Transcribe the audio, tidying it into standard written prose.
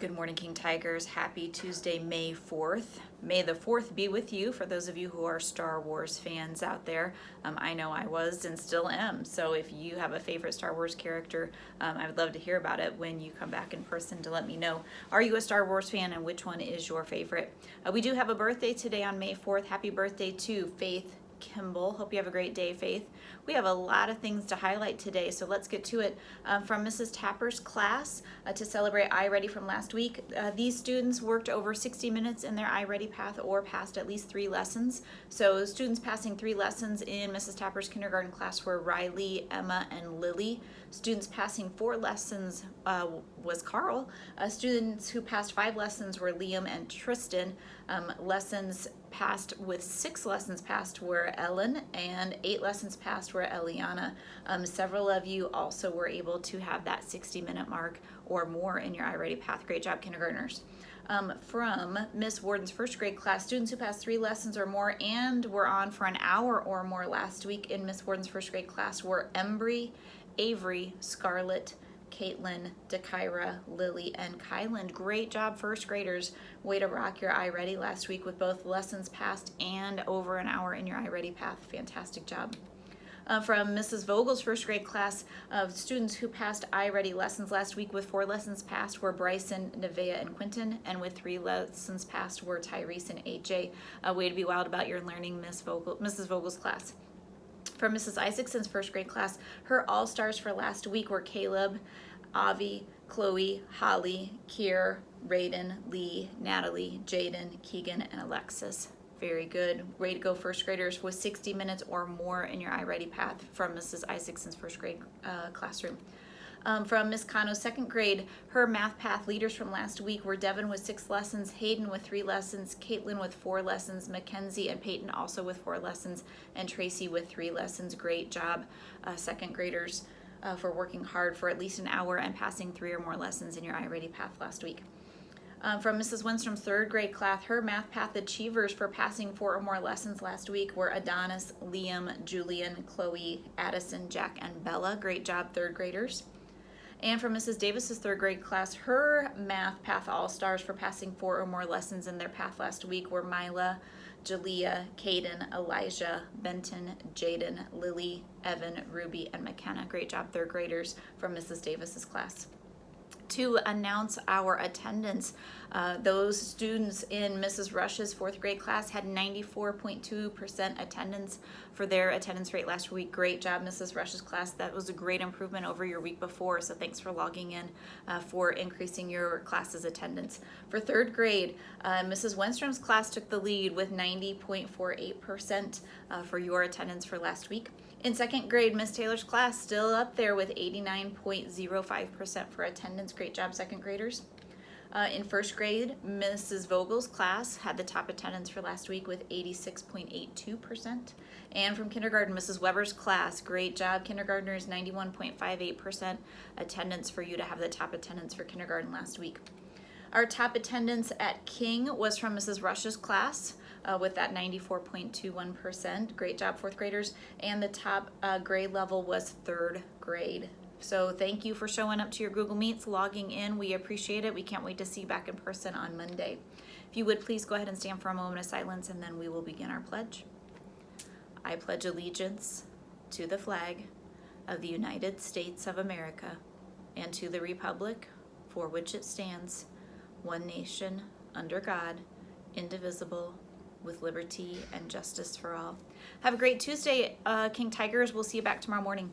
Good morning, King Tigers. Happy Tuesday, May 4th. May the 4th be with you for those of you who are Star Wars fans out there. I know I was and still am. So if you have a favorite Star Wars character, I would love to hear about it when you come back in person to let me know. Are you a Star Wars fan and which one is your favorite? We do have a birthday today on May 4th. Happy birthday to Faith Kimball. Hope you have a great day, Faith. We have a lot of things to highlight today, so let's get to it. From Mrs. Tapper's class to celebrate iReady from last week, these students worked over 60 minutes in their iReady path or passed at least 3 lessons. So students passing 3 lessons in Mrs. Tapper's kindergarten class were Riley, Emma, and Lily. Students passing 4 lessons was Carl. Students who passed 5 lessons were Liam and Tristan. Lessons passed with 6 lessons passed were Ellen, and 8 lessons passed were Eliana. Several of you also were able to have that 60-minute mark or more in your iReady path. Great job, kindergartners. From Miss Warden's first grade class, students who passed 3 lessons or more and were on for an hour or more last week in Miss Warden's first grade class were Embry, Avery, Scarlett, Caitlin, DeKyra, Lily, and Kylan. Great job, first graders. Way to rock your iReady last week with both lessons passed and over an hour in your iReady path. Fantastic job. From Mrs. Vogel's first grade class, students who passed iReady lessons last week with 4 lessons passed were Bryson, Nevaeh, and Quinton, and with 3 lessons passed were Tyrese and AJ. Way to be wild about your learning, Mrs. Vogel's class. From Mrs. Isaacson's first grade class, her all-stars for last week were Caleb, Avi, Chloe, Holly, Kier, Raiden, Lee, Natalie, Jaden, Keegan, and Alexis. Very good. Way to go, first graders, with 60 minutes or more in your iReady path from Mrs. Isaacson's first grade classroom. From Miss Kano's second grade, her math path leaders from last week were Devin with 6 lessons, Hayden with 3 lessons, Caitlin with 4 lessons, Mackenzie and Peyton also with 4 lessons, and Tracy with 3 lessons. Great job, second graders, for working hard for at least an hour and passing 3 or more lessons in your iReady path last week. From Mrs. Winstrom's third grade class, her math path achievers for passing 4 or more lessons last week were Adonis, Liam, Julian, Chloe, Addison, Jack, and Bella. Great job, third graders. And from Mrs. Davis's third grade class, her math path all-stars for passing 4 or more lessons in their path last week were Mila, Jalea, Caden, Elijah, Benton, Jaden, Lily, Evan, Ruby, and McKenna. Great job, third graders, from Mrs. Davis's class. To announce our attendance, those students in Mrs. Rush's 4th grade class had 94.2% attendance for their attendance rate last week. Great job, Mrs. Rush's class. That was a great improvement over your week before, so thanks for logging in for increasing your class's attendance. For 3rd grade, Mrs. Wenstrom's class took the lead with 90.48% for your attendance for last week. In 2nd grade, Miss Taylor's class still up there with 89.05% for attendance. Great job, 2nd graders. In 1st grade, Mrs. Vogel's class had the top attendance for last week with 86.82%. And from kindergarten, Mrs. Weber's class, great job, kindergartners, 91.58% attendance for you to have the top attendance for kindergarten last week. Our top attendance at King was from Mrs. Rush's class with that 94.21%. Great job, 4th graders. And the top grade level was 3rd grade. So thank you for showing up to your Google Meets, logging in. We appreciate it. We can't wait to see you back in person on Monday. If you would, please go ahead and stand for a moment of silence, and then we will begin our pledge. I pledge allegiance to the flag of the United States of America and to the republic for which it stands, one nation, under God, indivisible, with liberty and justice for all. Have a great Tuesday, King Tigers. We'll see you back tomorrow morning.